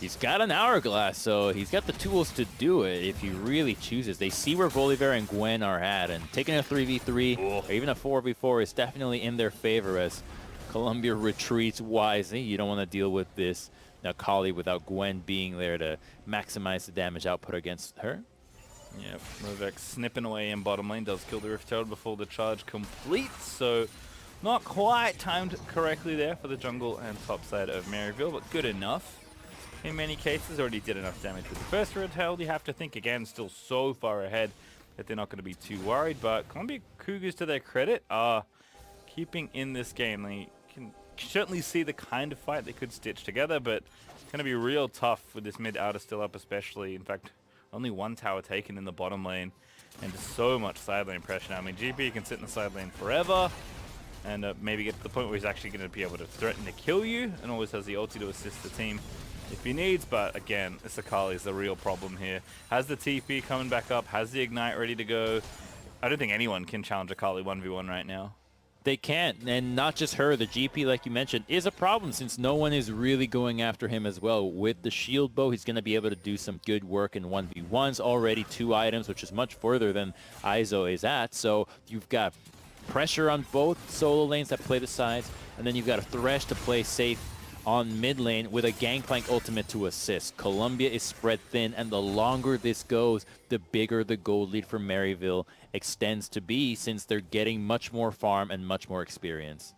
He's got an hourglass, so he's got the tools to do it if he really chooses. They see where Volibear and Gwen are at, and taking a 3v3 or even a 4v4 is definitely in their favor as Columbia retreats wisely. You don't want to deal with this Akali without Gwen being there to maximize the damage output against her. Yeah, Rovex snipping away in bottom lane does kill the Rift Herald before the charge completes, so not quite timed correctly there for the jungle and top side of Maryville, but good enough. In many cases, already did enough damage with the first Rift Herald. You have to think, again, still so far ahead that they're not going to be too worried. But Columbia Cougars, to their credit, are keeping in this game. They can certainly see the kind of fight they could stitch together, but it's going to be real tough with this mid-outer still up especially. In fact, only 1 tower taken in the bottom lane, and just so much side lane pressure now. I mean, GP can sit in the side lane forever, and maybe get to the point where he's actually going to be able to threaten to kill you, and always has the ulti to assist the team if he needs. But again, this Akali is the real problem here. Has the TP coming back up, has the Ignite ready to go. I don't think anyone can challenge Akali 1v1 right now. They can't, and not just her. The GP, like you mentioned, is a problem since no one is really going after him as well. With the shield bow, he's going to be able to do some good work in 1v1s. Already 2 items, which is much further than Izo is at. So you've got pressure on both solo lanes that play the sides, and then you've got a Thresh to play safe on mid lane with a Gangplank ultimate to assist. Colombia is spread thin, and the longer this goes, the bigger the gold lead for Maryville extends to be, since they're getting much more farm and much more experience.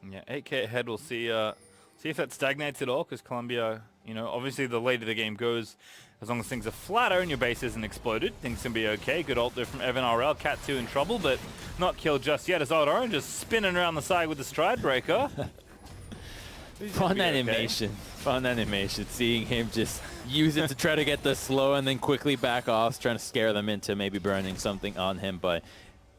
Yeah, 8k ahead. We'll see if that stagnates at all, because Colombia, you know, obviously the later the game goes, as long as things are flatter and your base isn't exploded, things can be okay. Good ult there from Evan RL. Cat 2 in trouble, but not killed just yet, as Odd Orange is spinning around the side with the stride breaker. Fun animation. Fun animation. Seeing him just use it to try to get the slow and then quickly back off, trying to scare them into maybe burning something on him. But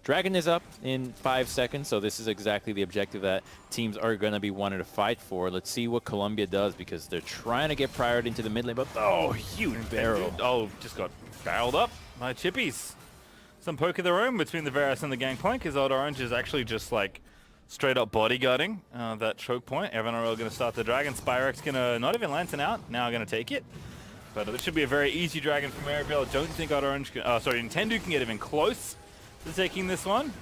Dragon is up in 5 seconds, so this is exactly the objective that teams are going to be wanting to fight for. Let's see what Colombia does, because they're trying to get priority into the mid lane, but huge barrel. Oh, just got barreled up by Chippies. Some poke of their own between the Varus and the Gangplank, as Odd Orange is actually just like straight up bodyguarding that choke point. Evan RL going to start the Dragon. Spyrex going to not even lantern out, now going to take it. But it should be a very easy Dragon for Maryville. I don't think Odd Orange can, Nintendo can get even close to taking this one,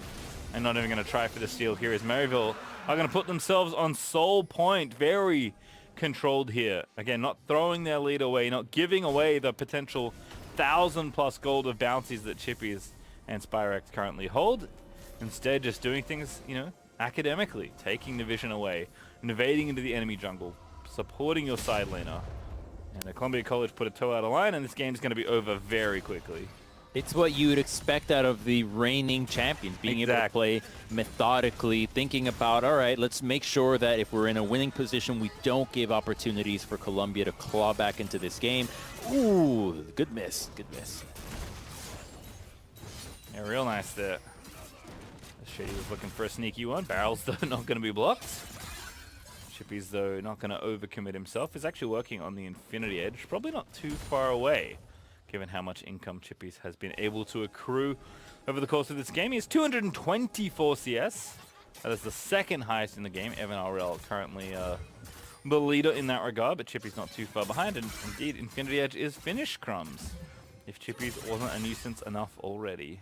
and not even going to try for the steal here, as Maryville are going to put themselves on sole point. Very controlled here. Again, not throwing their lead away, not giving away the potential 1,000+ gold of bounties that Chippies and Spyrex currently hold. Instead, just doing things, you know, academically, taking the vision away, invading into the enemy jungle, supporting your side laner. And the Columbia College put a toe out of line, and this game's going to be over very quickly. It's what you would expect out of the reigning champions, being able to play methodically, thinking about, all right, let's make sure that if we're in a winning position, we don't give opportunities for Colombia to claw back into this game. Ooh, good miss, good miss. Yeah, real nice there. Shady was looking for a sneaky one. Barrels, though, not going to be blocked. Chippies, though, not going to overcommit himself. Is actually working on the Infinity Edge. Probably not too far away, given how much income Chippies has been able to accrue over the course of this game. He has 224 CS. That is the second highest in the game. Evan RL currently the leader in that regard, but Chippies not too far behind. And indeed, Infinity Edge is finished, Crumbs, if Chippies wasn't a nuisance enough already.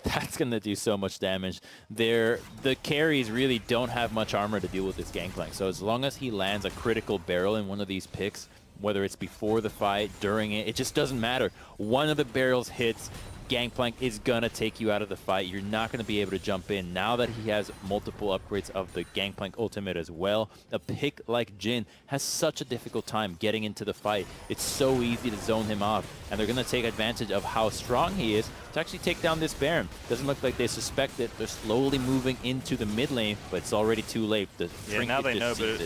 That's going to do so much damage. The carries really don't have much armor to deal with this Gangplank. So as long as he lands a critical barrel in one of these picks, whether it's before the fight, during it, it just doesn't matter. One of the barrels hits, Gangplank is going to take you out of the fight. You're not going to be able to jump in. Now that he has multiple upgrades of the Gangplank ultimate as well, a pick like Jhin has such a difficult time getting into the fight. It's so easy to zone him off, and they're going to take advantage of how strong he is to actually take down this Baron. Doesn't look like they suspect it. They're slowly moving into the mid lane, but it's already too late. Yeah, now they know, but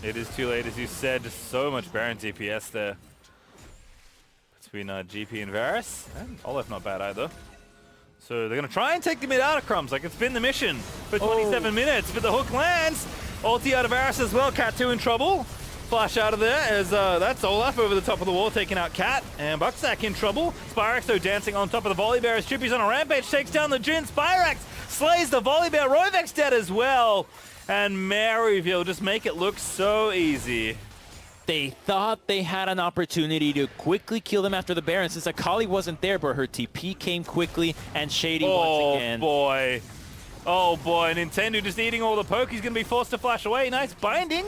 it is too late, as you said. Just so much Baron DPS there between GP and Varus. And Olaf not bad either. So they're going to try and take the mid out of Crumbs, like it's been the mission for 27 minutes. But the hook lands. Ulti out of Varus as well. Cat 2 in trouble. Flash out of there as that's Olaf over the top of the wall, taking out Cat. And Bucksack in trouble. Spyrex, though, dancing on top of the Volley Bear as Chippy's on a rampage, takes down the Jhin. Spyrex slays the Volley Bear. Rovex dead as well. And Maryville just make it look so easy. They thought they had an opportunity to quickly kill them after the Baron, since Akali wasn't there, but her TP came quickly, and Shady once again. Oh boy, Nintendo just eating all the poke. He's going to be forced to flash away. Nice binding.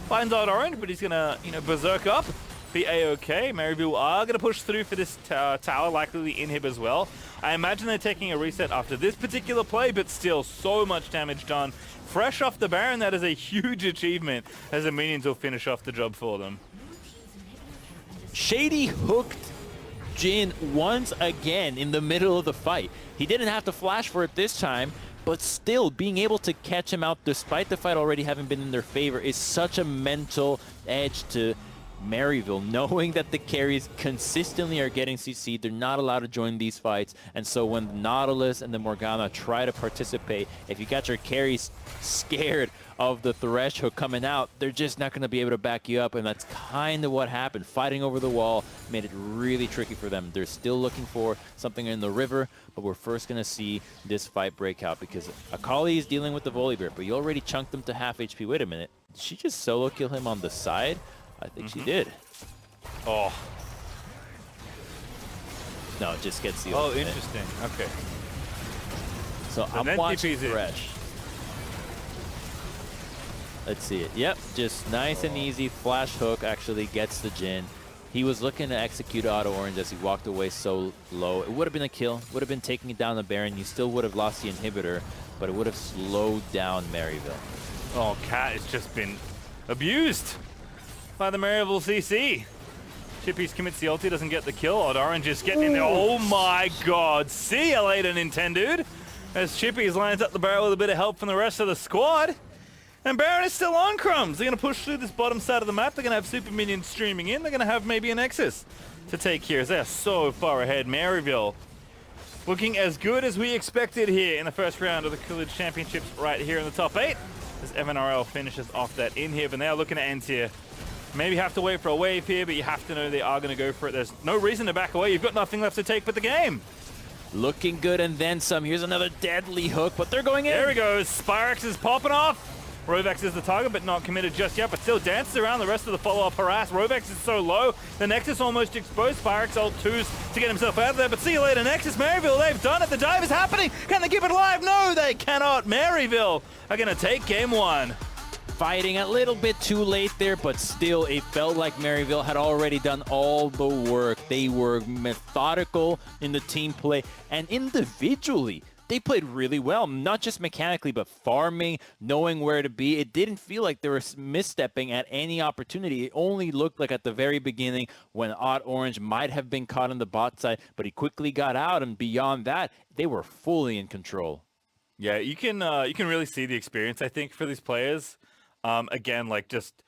Finds Odd Orange, but he's going to, berserk up. Be A-okay. Maryville are going to push through for this tower, likely the inhib as well. I imagine they're taking a reset after this particular play, but still so much damage done. Fresh off the Baron, that is a huge achievement as the minions will finish off the job for them. Shady hooked Jhin once again in the middle of the fight. He didn't have to flash for it this time, but still being able to catch him out despite the fight already having been in their favor is such a mental edge to Maryville, knowing that the carries consistently are getting CC'd. They're not allowed to join these fights, and so when the Nautilus and the Morgana try to participate, if you got your carries scared of the Thresh hook coming out, they're just not going to be able to back you up, and that's kind of what happened. Fighting over the wall made it really tricky for them. They're still looking for something in the river, but we're first going to see this fight break out because Akali is dealing with the Volley Bear, but you already chunked him to half HP. Wait a minute. Did she just solo kill him on the side? I think she did. Oh. No, it just gets the ultimate. Interesting. Okay. So I'm watching Thresh. Let's see it. Yep, just nice and easy. Flash hook actually gets the Jhin. He was looking to execute auto orange as he walked away so low. It would have been a kill, would have been taking down the Baron. You still would have lost the inhibitor, but it would have slowed down Maryville. Oh, Cat has just been abused by the Maryville CC. Chippy's commits the ulti, doesn't get the kill. Odd Orange is getting in there. Oh my god. See you later, Nintendo. As Chippy's lines up the barrel with a bit of help from the rest of the squad. And Baron is still on, Crumbs. They're going to push through this bottom side of the map. They're going to have super minions streaming in. They're going to have maybe a Nexus to take here. They're so far ahead. Maryville looking as good as we expected here in the first round of the College Championships right here in the top 8. As MNRL finishes off that in here, but now looking to end here. Maybe have to wait for a wave here, but you have to know they are going to go for it. There's no reason to back away. You've got nothing left to take but the game. Looking good and then some. Here's another deadly hook, but they're going in. There he goes. Spyrex is popping off. Rovex is the target, but not committed just yet, but still dances around the rest of the follow-up harass. Rovex is so low. The Nexus almost exposed. Spyrex ult 2s to get himself out of there, but see you later, Nexus. Maryville, they've done it. The dive is happening. Can they keep it alive? No, they cannot. Maryville are going to take game 1. Fighting a little bit too late there, but still it felt like Maryville had already done all the work. They were methodical in the team play, and individually they played really well, not just mechanically, but farming, knowing where to be. It didn't feel like they were misstepping at any opportunity. It only looked like at the very beginning when Odd Orange might have been caught on the bot side, but he quickly got out, and beyond that, they were fully in control. Yeah, you can really see the experience, I think, for these players. Again, like, just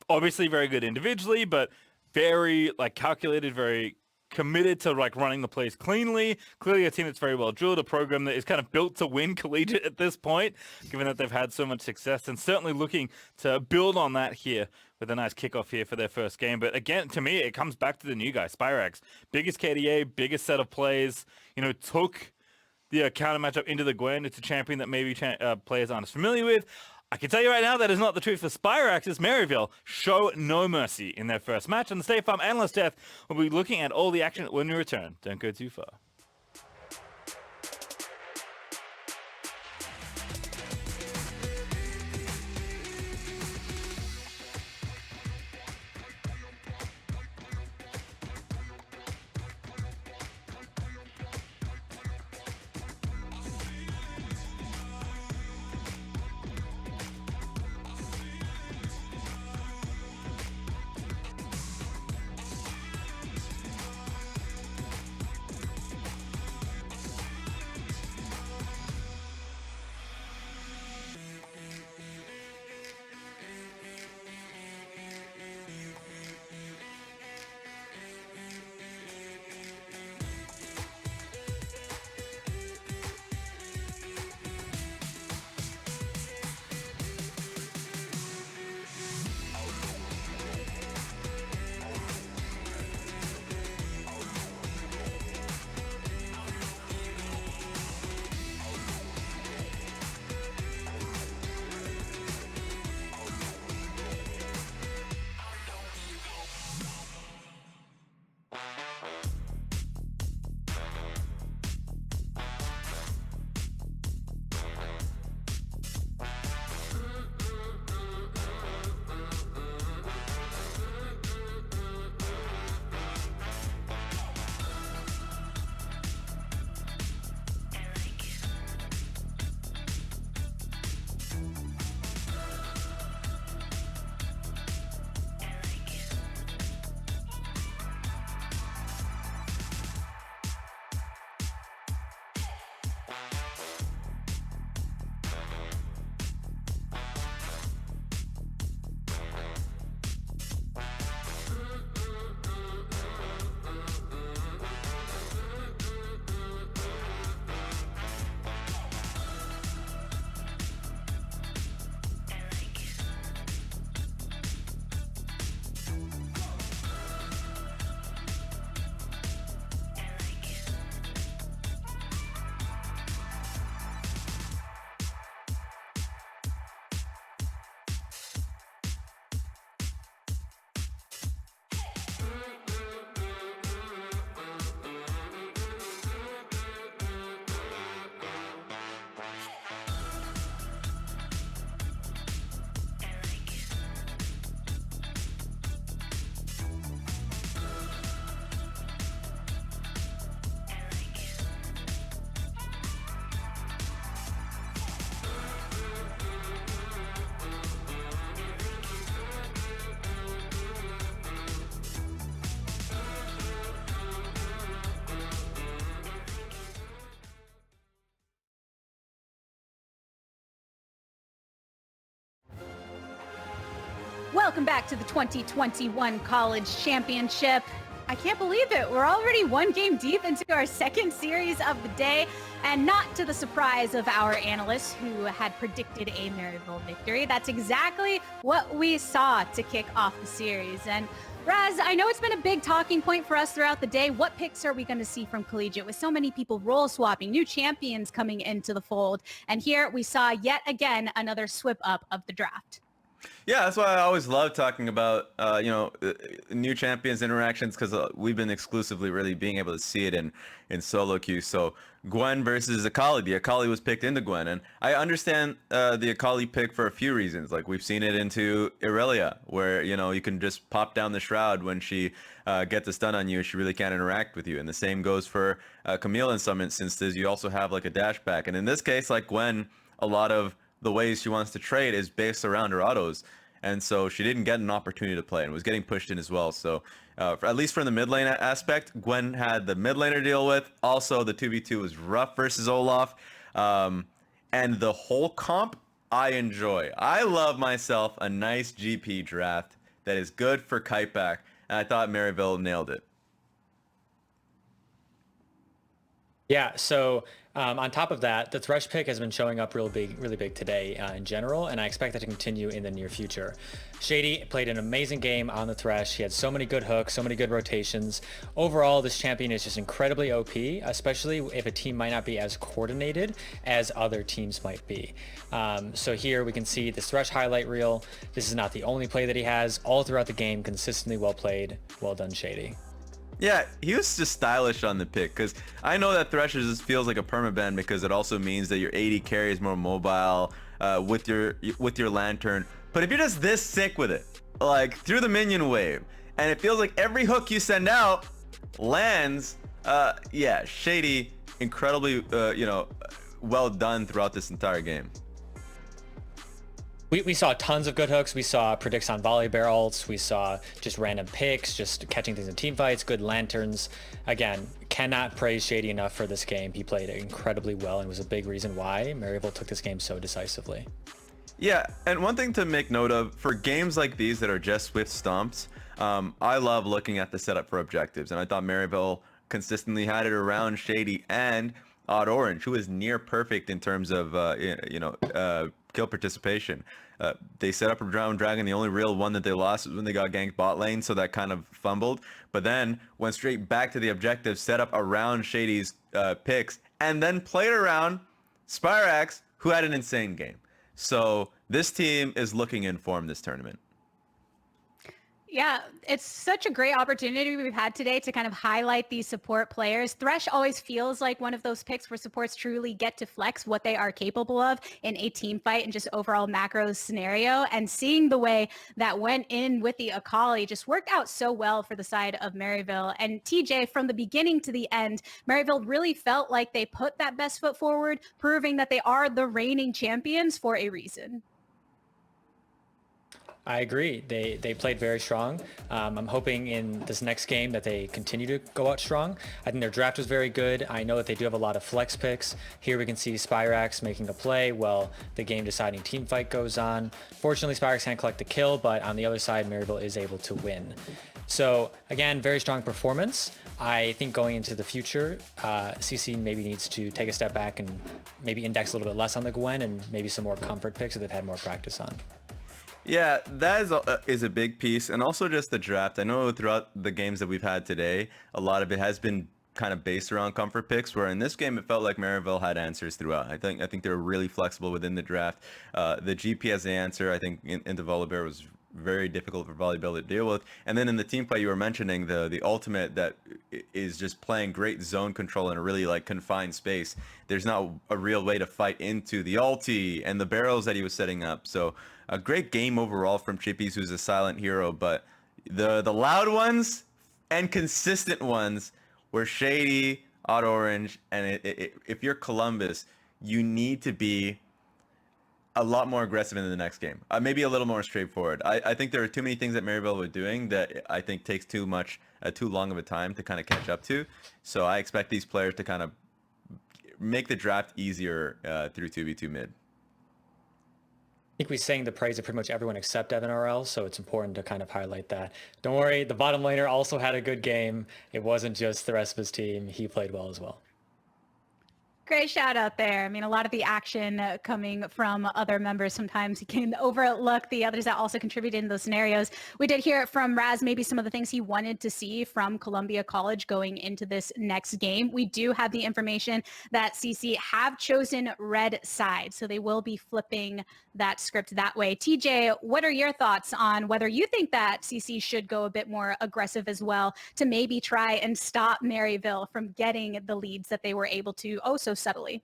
obviously very good individually, but very like calculated, very committed to like running the plays cleanly. Clearly a team that's very well drilled, a program that is kind of built to win collegiate at this point, given that they've had so much success, and certainly looking to build on that here with a nice kickoff here for their first game. But again, to me, it comes back to the new guy, Spyrex. Biggest KDA, biggest set of plays, you know, took the counter matchup into the Gwen. It's a champion that maybe players aren't as familiar with. I can tell you right now that is not the truth for Spyrex, as Maryville show no mercy in their first match, and the State Farm Analyst Death will be looking at all the action when we return. Don't go too far. Welcome back to the 2021 College Championship. I can't believe it. We're already one game deep into our second series of the day, and not to the surprise of our analysts who had predicted a Maryville victory. That's exactly what we saw to kick off the series. And Raz, I know it's been a big talking point for us throughout the day. What picks are we going to see from Collegiate with so many people role swapping, new champions coming into the fold? And here we saw yet again another sweep up of the draft. Yeah, that's why I always love talking about, new champions interactions, because we've been exclusively really being able to see it in solo queue. So Gwen versus Akali. The Akali was picked into Gwen, and I understand the Akali pick for a few reasons. Like, we've seen it into Irelia, where, you can just pop down the shroud when she gets a stun on you. She really can't interact with you. And the same goes for Camille in some instances. You also have like a dash back. And in this case, like Gwen, a lot of the ways she wants to trade is based around her autos, and so she didn't get an opportunity to play and was getting pushed in as well. So at least from the mid lane aspect, Gwen had the mid laner to deal with. Also, the 2v2 was rough versus Olaf, and the whole comp I enjoy. I love myself a nice GP draft that is good for Kiteback, and I thought Maryville nailed it. Yeah, so on top of that, the Thresh pick has been showing up really big today in general, and I expect that to continue in the near future. Shady played an amazing game on the Thresh. He had so many good hooks, so many good rotations. Overall, this champion is just incredibly OP, especially if a team might not be as coordinated as other teams might be. So here we can see this Thresh highlight reel. This is not the only play that he has. All throughout the game, consistently well played. Well done, Shady. Yeah, he was just stylish on the pick, because I know that Thresh just feels like a permaban, because it also means that your AD carry is more mobile with your lantern. But if you're just this sick with it, like through the minion wave, and it feels like every hook you send out lands, yeah, Shady, incredibly well done throughout this entire game. We saw tons of good hooks. We saw predicts on volley bear ults. We saw just random picks, just catching things in team fights, good lanterns. Again, cannot praise Shady enough for this game. He played incredibly well and was a big reason why Maryville took this game so decisively. Yeah, and one thing to make note of, for games like these that are just swift stomps, I love looking at the setup for objectives, and I thought Maryville consistently had it around Shady and Odd Orange, who is near perfect in terms of kill participation. They set up a Drowned Dragon. The only real one that they lost was when they got ganked bot lane, so that kind of fumbled. But then went straight back to the objective, set up around Shady's picks, and then played around Spyrax, who had an insane game. So this team is looking in form this tournament. Yeah, it's such a great opportunity we've had today to kind of highlight these support players. Thresh always feels like one of those picks where supports truly get to flex what they are capable of in a team fight and just overall macro scenario. And seeing the way that went in with the Akali just worked out so well for the side of Maryville. And TJ, from the beginning to the end, Maryville really felt like they put that best foot forward, proving that they are the reigning champions for a reason. I agree. They played very strong. I'm hoping in this next game that they continue to go out strong. I think their draft was very good. I know that they do have a lot of flex picks. Here we can see Spyrax making a play while the game deciding team fight goes on. Fortunately, Spyrax can't collect the kill, but on the other side, Maryville is able to win. So again, very strong performance. I think going into the future, CC maybe needs to take a step back and maybe index a little bit less on the Gwen and maybe some more comfort picks that they've had more practice on. Yeah, that is a big piece, and also just the draft. I know throughout the games that we've had today, a lot of it has been kind of based around comfort picks, where in this game it felt like Maryville had answers throughout. I think they were really flexible within the draft. The GP as the answer, I think into Volibear was very difficult for Volleyball to deal with. And then in the team fight you were mentioning, the ultimate that is just playing great zone control in a really like confined space. There's not a real way to fight into the ulti and the barrels that he was setting up. So a great game overall from Chippies, who's a silent hero, but the loud ones and consistent ones were Shady, Odd Orange, and if you're Columbus, you need to be a lot more aggressive in the next game. Maybe a little more straightforward. I think there are too many things that Maryville were doing that I think takes too long of a time to kind of catch up to. So I expect these players to kind of make the draft easier through 2v2 mid. think we sang the praise of pretty much everyone except Evan RL, so it's important to kind of highlight that. Don't worry, the bottom laner also had a good game. It wasn't just the rest of his team. He played well as well. Great shout out there. I mean, a lot of the action coming from other members. Sometimes you can overlook the others that also contributed in those scenarios. We did hear from Raz, maybe some of the things he wanted to see from Columbia College going into this next game. We do have the information that CC have chosen red side, so they will be flipping that script that way. TJ, what are your thoughts on whether you think that CC should go a bit more aggressive as well to maybe try and stop Maryville from getting the leads that they were able to so subtly?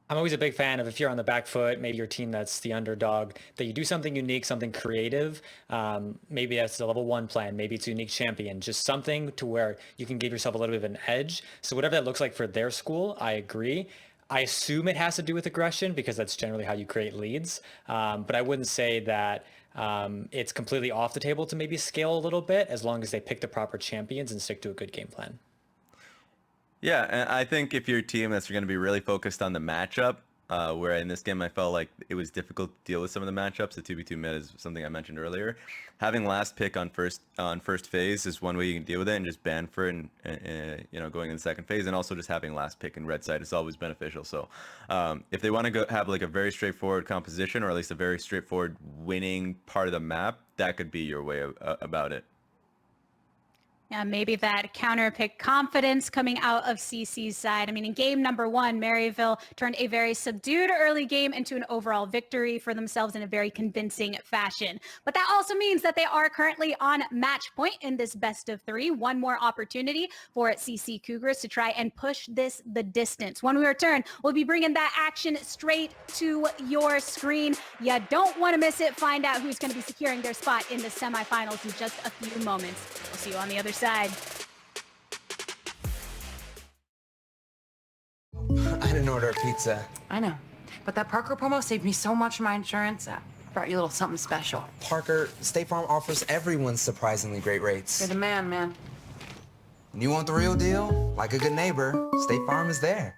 I'm always a big fan of, if you're on the back foot, maybe your team that's the underdog, that you do something unique, something creative. Maybe that's a level 1 plan. Maybe it's a unique champion, just something to where you can give yourself a little bit of an edge. So whatever that looks like for their school, I agree. I assume it has to do with aggression because that's generally how you create leads. But I wouldn't say that it's completely off the table to maybe scale a little bit, as long as they pick the proper champions and stick to a good game plan. Yeah, and I think if you're a team that's going to be really focused on the matchup, where in this game I felt like it was difficult to deal with some of the matchups, the 2v2 mid is something I mentioned earlier. Having last pick on first phase is one way you can deal with it, and just ban for it, and going in the second phase, and also just having last pick in red side is always beneficial. So if they want to go have like a very straightforward composition, or at least a very straightforward winning part of the map, that could be your way about it. Yeah, maybe that counter pick confidence coming out of CC's side. I mean, in game number 1, Maryville turned a very subdued early game into an overall victory for themselves in a very convincing fashion. But that also means that they are currently on match point in this best of 3. One more opportunity for CC Cougars to try and push this the distance. When we return, we'll be bringing that action straight to your screen. You don't want to miss it. Find out who's going to be securing their spot in the semifinals in just a few moments. We'll see you on the other side. I didn't order a pizza. I know, but that Parker promo saved me so much from my insurance. I brought you a little something special. Parker, State Farm offers everyone surprisingly great rates. You're the man, man. And you want the real deal? Like a good neighbor, State Farm is there.